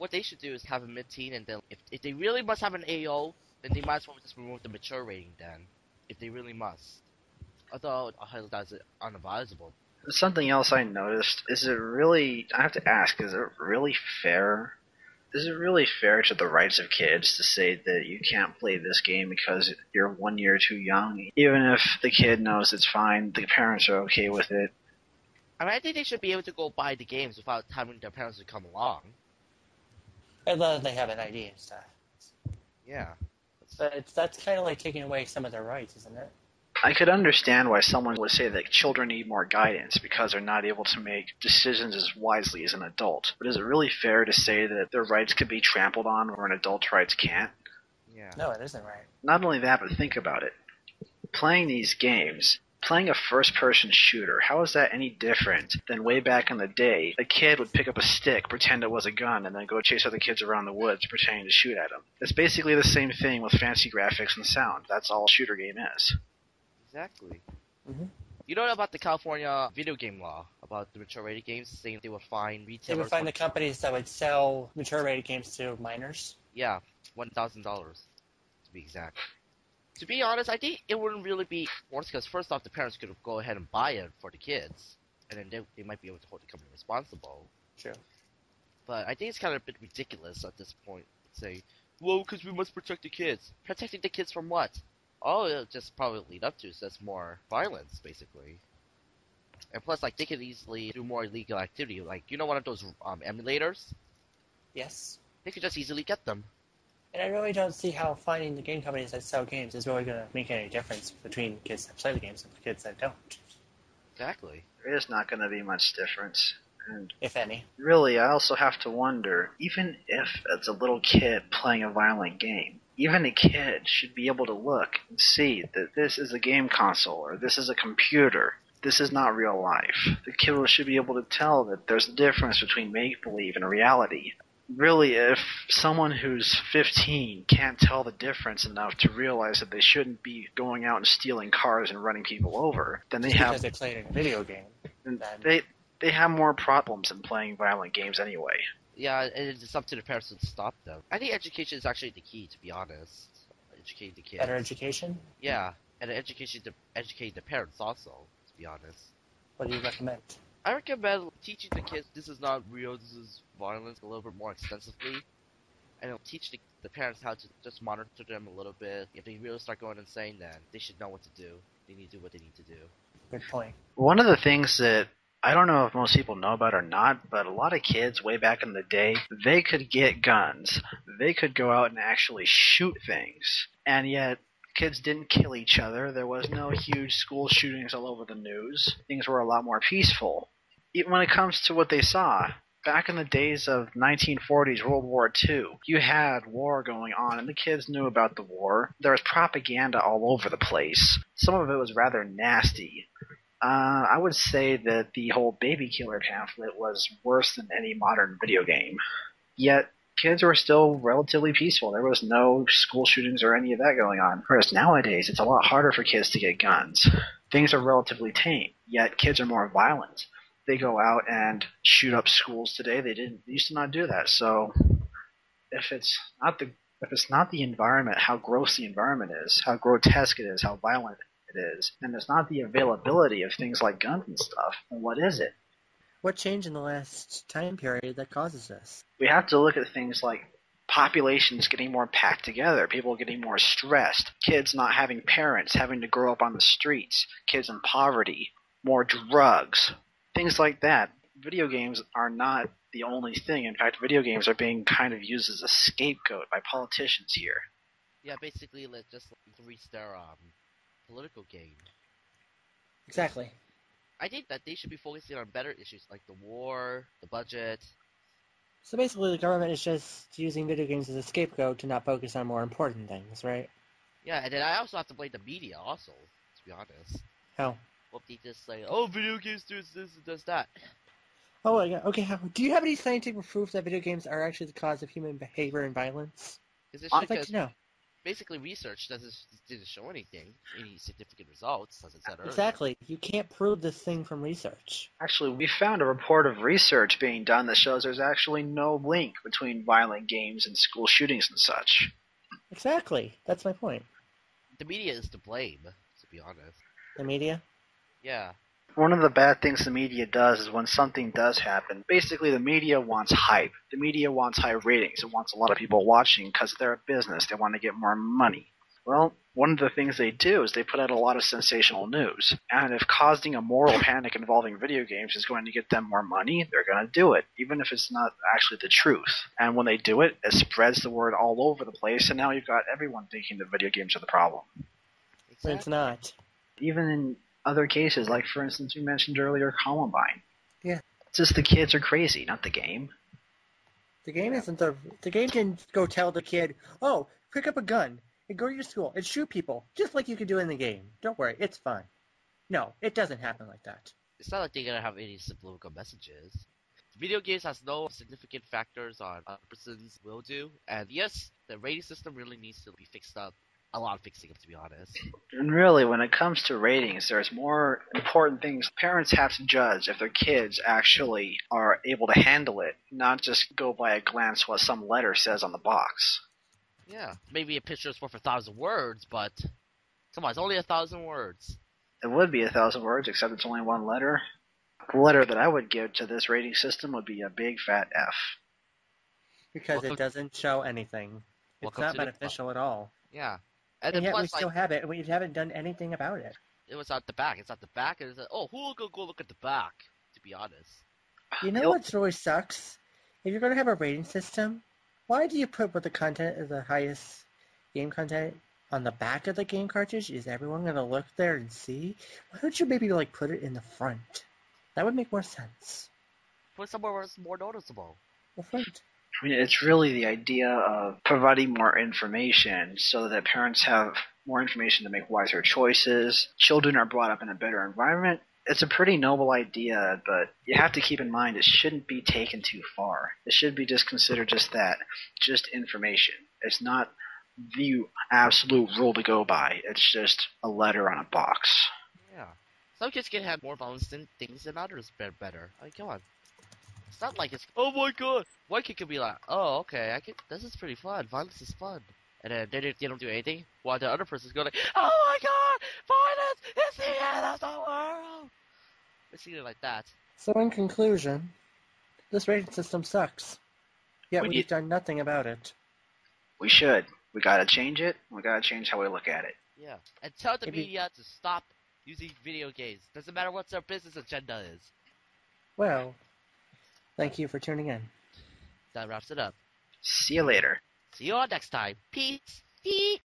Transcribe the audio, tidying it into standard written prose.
what they should do is have a mid-teen, and then if they really must have an AO, then they might as well just remove the mature rating then, if they really must. Although that's unadvisable. Something else I noticed, is it really, I have to ask, is it really fair? Is it really fair to the rights of kids to say that you can't play this game because you're 1 year too young? Even if the kid knows it's fine, the parents are okay with it. I mean, I think they should be able to go buy the games without having their parents to come along. Unless they have an ID and stuff. Yeah. But that's kind of like taking away some of their rights, isn't it? I could understand why someone would say that children need more guidance because they're not able to make decisions as wisely as an adult. But is it really fair to say that their rights could be trampled on where an adult's rights can't? Yeah. No, it isn't right. Not only that, but think about it. Playing these games, playing a first-person shooter, how is that any different than way back in the day? A kid would pick up a stick, pretend it was a gun, and then go chase other kids around the woods pretending to shoot at them. It's basically the same thing with fancy graphics and sound. That's all a shooter game is. Exactly. Mm-hmm. You know about the California video game law about the mature rated games, saying they would fine retailers. They would find the companies that would sell mature rated games to minors. Yeah, $1,000 to be exact. To be honest, I think it wouldn't really be worse because first off, the parents could go ahead and buy it for the kids, and then they might be able to hold the company responsible. True. But I think it's kind of a bit ridiculous at this point to say, well, because we must protect the kids. Protecting the kids from what? Oh, it'll just probably lead up to so that's more violence, basically. And plus, like, they could easily do more illegal activity. Like, you know one of those emulators? Yes. They could just easily get them. And I really don't see how finding the game companies that sell games is really going to make any difference between kids that play the games and the kids that don't. Exactly. There is not going to be much difference. And if any. Really, I also have to wonder, even if it's a little kid playing a violent game, even a kid should be able to look and see that this is a game console or this is a computer. This is not real life. The kid should be able to tell that there's a difference between make-believe and reality. Really, if someone who's 15 can't tell the difference enough to realize that they shouldn't be going out and stealing cars and running people over, then they have... Because they played a video game. They have more problems than playing violent games anyway. Yeah, and it's up to the parents to stop them. I think education is actually the key, to be honest. Educating the kids. Better education? Yeah, and education to educate the parents also, to be honest. What do you recommend? I recommend teaching the kids this is not real, this is violence a little bit more extensively. And it'll teach the parents how to just monitor them a little bit. If they really start going insane, then they should know what to do. They need to do what they need to do. Good point. One of the things that I don't know if most people know about or not, but a lot of kids way back in the day, they could get guns. They could go out and actually shoot things. And yet, kids didn't kill each other. There was no huge school shootings all over the news. Things were a lot more peaceful. Even when it comes to what they saw, back in the days of 1940s, World War II, you had war going on, and the kids knew about the war. There was propaganda all over the place. Some of it was rather nasty. I would say that the whole baby killer pamphlet was worse than any modern video game. Yet, kids were still relatively peaceful. There was no school shootings or any of that going on. Whereas nowadays, it's a lot harder for kids to get guns. Things are relatively tame, yet kids are more violent. They go out and shoot up schools today. They used to not do that. So, if it's not the environment, how gross the environment is, how grotesque it is, how violent it is, and it's not the availability of things like guns and stuff, then what is it? What changed in the last time period that causes this? We have to look at things like populations getting more packed together, people getting more stressed, kids not having parents, having to grow up on the streets, kids in poverty, more drugs, things like that. Video games are not the only thing. In fact, video games are being kind of used as a scapegoat by politicians here. Yeah, basically, let's just reach their political game. Exactly. I think that they should be focusing on better issues like the war, the budget. So basically the government is just using video games as a scapegoat to not focus on more important things, right? Yeah, and then I also have to blame the media also, to be honest. How? Well, they just say, oh, video games do this and does that. Oh, yeah. Okay, do you have any scientific proof that video games are actually the cause of human behavior and violence? Is it I'd like to know. basically research didn't show anything, any significant results, as I said earlier. Exactly. You can't prove this thing from research. Actually, we found a report of research being done that shows there's actually no link between violent games and school shootings and such. Exactly. That's my point. The media is to blame, to be honest. The media? Yeah. One of the bad things the media does is when something does happen, basically the media wants hype. The media wants high ratings. It wants a lot of people watching because they're a business. They want to get more money. Well, one of the things they do is they put out a lot of sensational news. And if causing a moral panic involving video games is going to get them more money, they're going to do it, even if it's not actually the truth. And when they do it, it spreads the word all over the place, and now you've got everyone thinking that video games are the problem. But it's not. Even in other cases, like for instance we mentioned earlier, Columbine. Yeah. It's just the kids are crazy, not the game. The game isn't the game didn't go tell the kid, oh, pick up a gun and go to your school and shoot people, just like you could do in the game. Don't worry, it's fine. No, it doesn't happen like that. It's not like they're gonna have any subliminal messages. Video games has no significant factors on a person's will do, and yes, the rating system really needs to be fixed up. A lot of fixing up, to be honest. And really, when it comes to ratings, there's more important things parents have to judge if their kids actually are able to handle it, not just go by a glance what some letter says on the box. Yeah, maybe a picture is worth 1,000 words, but come on, it's only 1,000 words. It would be 1,000 words, except it's only one letter. The letter that I would give to this rating system would be a big fat F. Because Welcome- it doesn't show anything. It's Welcome not to the beneficial at all. Yeah. And then yet we plus, still have it, and we haven't done anything about it. it was at the back. It's at the back, and it's like, oh, who will go look at the back, to be honest? You know what really sucks? If you're going to have a rating system, why do you put what the content is the highest game content on the back of the game cartridge? Is everyone going to look there and see? Why don't you maybe like put it in the front? That would make more sense. Put somewhere where it's more noticeable. The front. I mean, it's really the idea of providing more information so that parents have more information to make wiser choices. Children are brought up in a better environment. It's a pretty noble idea, but you have to keep in mind it shouldn't be taken too far. It should be just considered just that, just information. It's not the absolute rule to go by. It's just a letter on a box. Yeah. Some kids can have more violence than things than others better. Like, come on. It's not like it's, oh my god! One kid could be like, oh, okay, this is pretty fun. Violence is fun. And then they don't do anything, while the other person's going like, oh my god! Violence is the end of the world! It's either like that. So in conclusion, this rating system sucks. Yet We we've need- done nothing about it. We should. We gotta change it. We gotta change how we look at it. Yeah. And tell the Maybe- media to stop using video games. Doesn't matter what their business agenda is. Well, thank you for tuning in. That wraps it up. See you later. See you all next time. Peace. Peace.